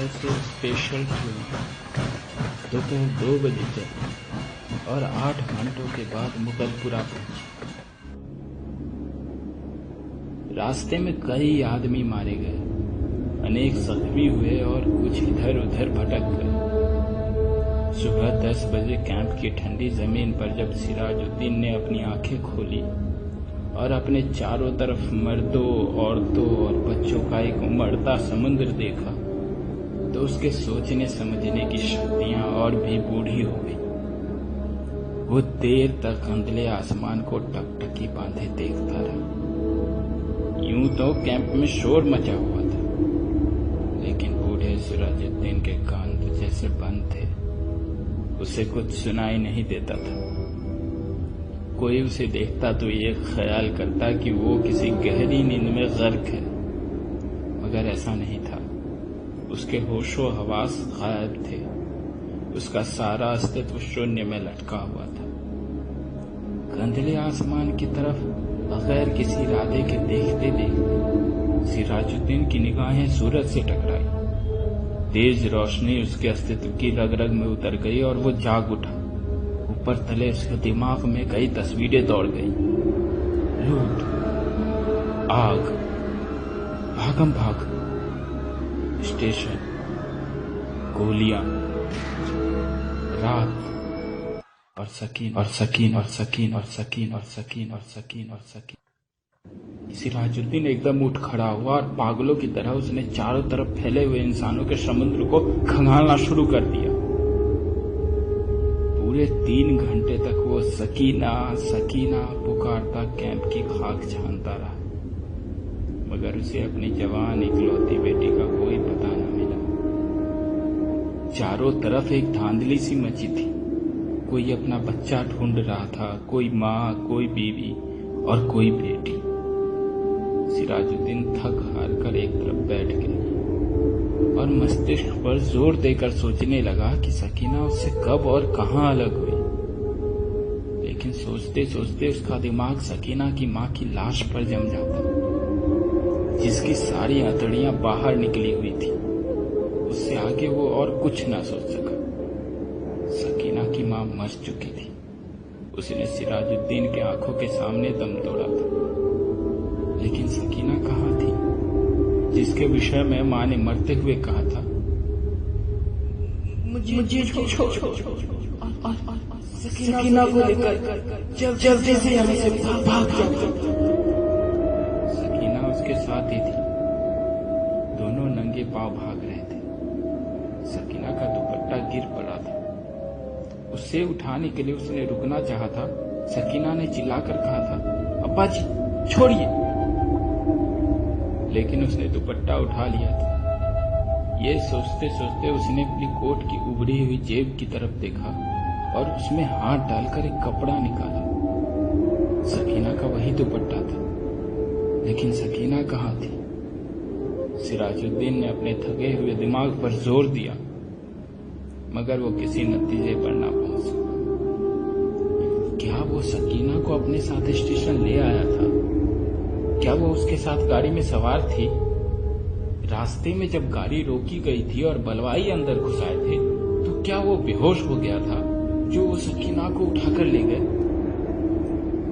ऐसे special train दोपहर 2 बजे चली और 8 घंटों के बाद मुगलपुरा पहुंची। रास्ते में कई आदमी मारे गए, अनेक जख्मी हुए और कुछ इधर उधर भटक गए। सुबह 10 बजे कैंप की ठंडी जमीन पर जब सिराजुद्दीन ने अपनी आंखें खोली और अपने चारों तरफ मर्दों, औरतों और बच्चों का एक उमड़ता समुद्र देखा तो उसके सोचने समझने की शक्तियां और भी बूढ़ी हो गई। वो देर तक अंधले आसमान को टकटकी बांधे देखता रहा। यूं तो कैंप में शोर मचा हुआ था, लेकिन बूढ़े सिराजुद्दीन के कान तो जैसे बंद थे। उसे कुछ सुनाई नहीं देता था। कोई उसे देखता तो ये ख्याल करता कि वो किसी गहरी नींद में गर्क है, मगर ऐसा नहीं था। उसके होशो हवास गायब थे। उसका सारा अस्तित्व शून्य में लटका हुआ था। कंधले आसमान की तरफ बगैर किसी इरादे के देखते देखते सिराजुद्दीन की निगाहें सूरज से टकराई। तेज रोशनी उसके अस्तित्व की रग रग में उतर गई और वो जाग उठा। ऊपर तले उसके दिमाग में कई तस्वीरें दौड़ गई। लूट, आग, भागम भाग, स्टेशन, गोलियां, रात और सकीन और सकीन और सकीन और सकीन और सकीन और सकीन और सकीन। सिराजुद्दीन एकदम उठ खड़ा हुआ और पागलों की तरह उसने चारों तरफ फैले हुए इंसानों के समुद्र को खंगालना शुरू कर दिया। पूरे 3 घंटे तक वो सकीना सकीना पुकारता कैंप की खाक छानता रहा, मगर उसे अपनी जवान इकलौती बेटी का कोई पता न मिला। चारों तरफ एक धांधली सी मची थी। कोई अपना बच्चा ढूंढ रहा था, कोई माँ, कोई बीवी और कोई बेटी। सिराजुद्दीन थक हार कर एक तरफ बैठ गया और मस्तिष्क पर जोर देकर सोचने लगा कि सकीना उससे कब और कहां अलग हुई। लेकिन सोचते सोचते उसका दिमाग सकीना की मां की लाश पर जम जाता, जिसकी सारी आंतड़ियां बाहर निकली हुई थी। उससे आगे वो और कुछ ना सोच सका। सकीना की मां मर चुकी थी। उसने सिराजुद्दीन की आंखों के सामने दम तोड़ा था। लेकिन सकीना कहाँ थी, जिसके विषय में मां ने मरते हुए कहा था, मुझे छोड़ो और सकीना को लेकर जल्दी से यहाँ से भाग जाओ। सकीना उसके साथ ही थी। दोनों नंगे पांव भाग रहे थे। सकीना का दुपट्टा गिर पड़ा था। उससे उठाने के लिए उसने रुकना चाहा था। सकीना ने चिल्लाकर कहा था, अब्बा जी छोड़िए। लेकिन उसने दुपट्टा उठा लिया था। ये सोचते सोचते उसने अपनी कोट की उभरी हुई जेब की तरफ देखा और उसमें हाथ डालकर एक कपड़ा निकाला। सकीना का वही दुपट्टा था, लेकिन सकीना कहाँ थी? सिराजुद्दीन ने अपने थके हुए दिमाग पर जोर दिया, मगर वो किसी नतीजे पर ना पहुंच सका। क्या वो सकीना को अपने साथ स्टेशन ले आया था? क्या वो उसके साथ गाड़ी में सवार थी? रास्ते में जब गाड़ी रोकी गई थी और बलवाई अंदर घुस आए थे, तो क्या वो बेहोश हो गया था जो वो सकीना को उठाकर ले गए?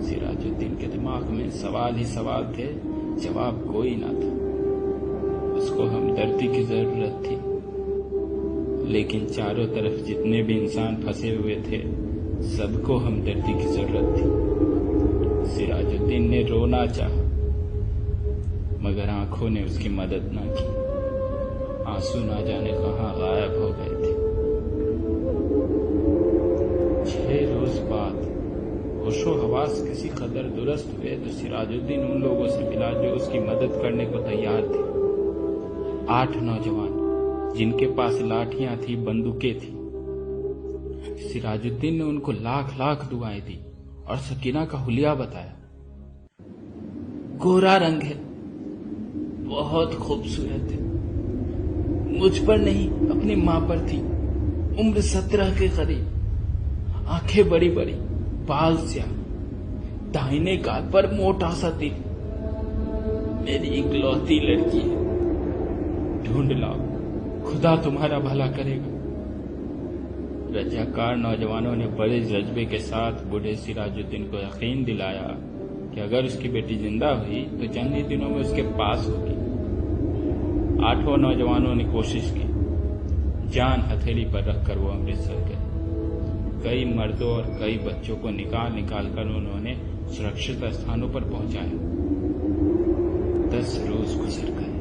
सिराजुद्दीन के दिमाग में सवाल ही सवाल थे, जवाब कोई ना था। उसको हमदर्दी की जरूरत थी, लेकिन चारों तरफ जितने भी इंसान फंसे हुए थे, सबको हमदर्दी की जरूरत थी। सिराजुद्दीन ने रोना चाहा, मगर आंखों ने उसकी मदद न की। आंसू ना जाने कहां गायब हो गए थे। 6 रोज बाद होशो हवास किसी कदर दुरुस्त हुए तो सिराजुद्दीन उन लोगों से मिला जो उसकी मदद करने को तैयार थे। 8 नौजवान, जिनके पास लाठियां थी, बंदूकें थी। सिराजुद्दीन ने उनको लाख लाख दुआएं दी और सकीना का हुलिया बताया। गोरा रंग है, बहुत खूबसूरत है, मुझ पर नहीं अपनी मां पर थी। उम्र 17 के करीब, आंखें बड़ी बड़ी, बाल स्याह, दाहिने गाल पर मोटा सा तिल। मेरी इकलौती लड़की है, ढूंढ लाओ, खुदा तुम्हारा भला करेगा। रजाकार नौजवानों ने बड़े जज्बे के साथ बूढ़े सिराजुद्दीन को यकीन दिलाया कि अगर उसकी बेटी जिंदा हुई तो चंद ही दिनों में उसके पास होगी। 8 नौजवानों ने कोशिश की। जान हथेली पर रखकर वो अमृतसर गए। कई मर्दों और कई बच्चों को निकाल कर उन्होंने सुरक्षित स्थानों पर पहुंचाया। 10 रोज गुजर गए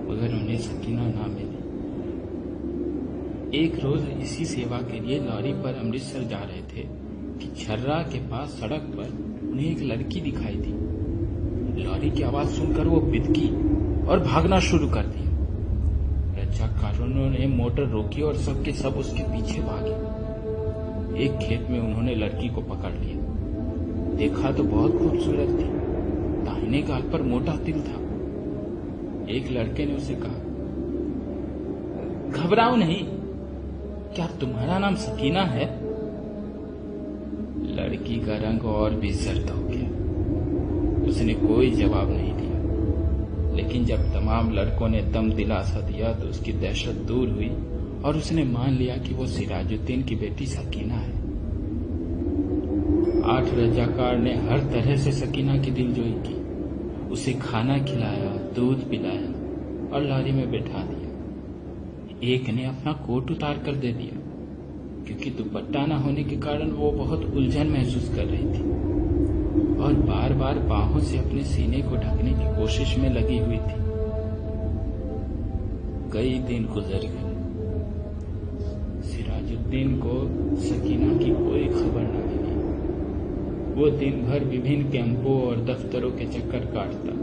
मगर उन्हें सकीना ना मिली। एक रोज इसी सेवा के लिए लॉरी पर अमृतसर जा रहे थे कि छर्रा के पास सड़क पर उन्हें एक लड़की दिखाई दी। लॉरी की आवाज सुनकर वो बिदकी और भागना शुरू कर दिया। रजाकारों ने मोटर रोकी और सबके सब उसके पीछे भागे। एक खेत में उन्होंने लड़की को पकड़ लिया। देखा तो बहुत खूबसूरत थी। दाहिने गाल पर मोटा तिल था। एक लड़के ने उसे कहा, घबराओ नहीं, क्या तुम्हारा नाम सकीना है? लड़की का रंग और भी सर्द हो गया। उसने कोई जवाब नहीं दिया। लेकिन जब तमाम लड़कों ने दम दिलासा दिया तो उसकी दहशत दूर हुई और उसने मान लिया कि वो सिराजुद्दीन की बेटी सकीना है। 8 रजाकार ने हर तरह से सकीना की दिलजोई की। उसे खाना खिलाया, दूध पिलाया और लॉरी में बैठा दिया। एक ने अपना कोट उतार कर दे दिया क्योंकि दुपट्टा न होने के कारण वो बहुत उलझन महसूस कर रही थी और बार बार बाहों से अपने सीने को ढकने की कोशिश में लगी हुई थी। कई दिन गुजर गए। सिराजुद्दीन को सकीना की कोई खबर न मिली। वो दिन भर विभिन्न कैंपों और दफ्तरों के चक्कर काटता,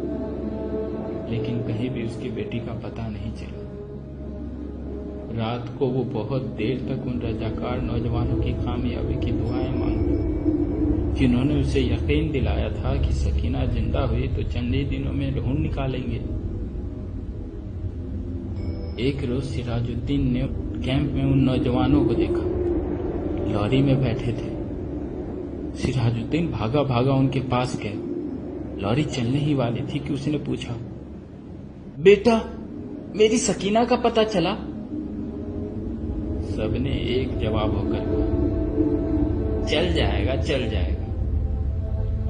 लेकिन कहीं भी उसकी बेटी का पता नहीं चला। रात को वो बहुत देर तक उन रजाकार नौजवानों की कामयाबी की दुआएं मांगी जिन्होंने उसे यकीन दिलाया था कि सकीना जिंदा हुई तो चंद ही दिनों में ढूंढ निकालेंगे। एक रोज सिराजुद्दीन ने कैंप में उन नौजवानों को देखा। लॉरी में बैठे थे। सिराजुद्दीन भागा भागा उनके पास गया। लॉरी चलने ही वाली थी कि उसने पूछा, बेटा, मेरी सकीना का पता चला? सबने एक जवाब होकर कहा, चल जाएगा चल जाएगा,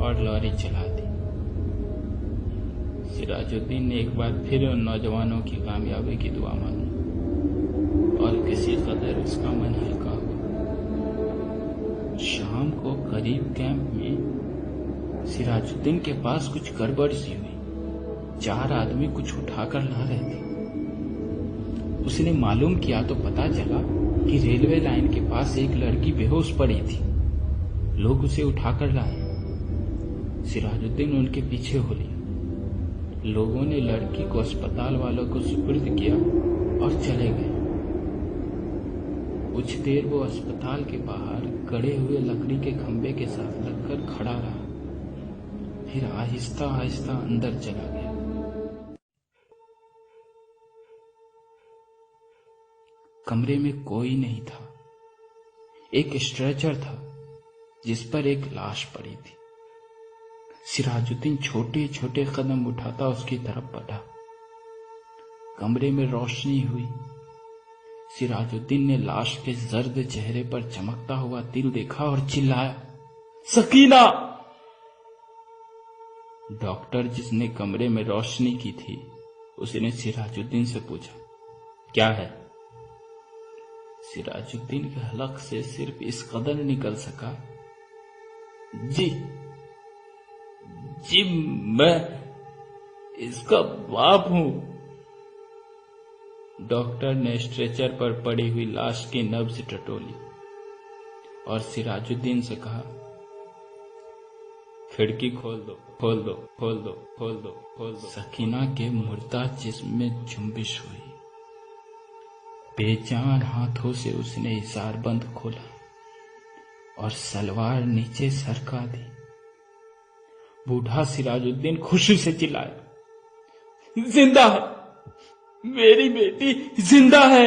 और लॉरी चला दी। सिराजुद्दीन ने एक बार फिर उन नौजवानों की कामयाबी की दुआ मांगी और किसी कदर उसका मन हल्का हुआ। शाम को करीब कैंप में सिराजुद्दीन के पास कुछ गड़बड़ सी हुई। 4 आदमी कुछ उठाकर ला रहे थे। उसने मालूम किया तो पता चला कि रेलवे लाइन के पास एक लड़की बेहोश पड़ी थी। लोग उसे उठाकर लाए। सिराजुद्दीन उनके पीछे हो लिया। लोगों ने लड़की को अस्पताल वालों को सुपुर्द किया और चले गए। कुछ देर वो अस्पताल के बाहर गड़े हुए लकड़ी के खंभे के साथ लगकर खड़ा रहा, फिर आहिस्ता आहिस्ता अंदर चला गया। कमरे में कोई नहीं था। एक स्ट्रेचर था जिस पर एक लाश पड़ी थी। सिराजुद्दीन छोटे छोटे कदम उठाता उसकी तरफ बढ़ा। कमरे में रोशनी हुई। सिराजुद्दीन ने लाश के जर्द चेहरे पर चमकता हुआ तिल देखा और चिल्लाया, सकीना! डॉक्टर जिसने कमरे में रोशनी की थी उसने सिराजुद्दीन से पूछा, क्या है? सिराजुद्दीन के हलक से सिर्फ इस कदर निकल सका, जी मैं इसका बाप हूं। डॉक्टर ने स्ट्रेचर पर पड़ी हुई लाश की नब्ज टटोली और सिराजुद्दीन से कहा, खिड़की खोल दो, खोल दो, खोल दो, खोल दो, खोल दो। सकीना के मुर्दा जिस्म में जुम्बिश हुई। बेजान हाथों से उसने इशारबंद खोला और सलवार नीचे सरका दी। बूढ़ा सिराजुद्दीन खुशी से चिल्लाया, जिंदा है, मेरी बेटी जिंदा है।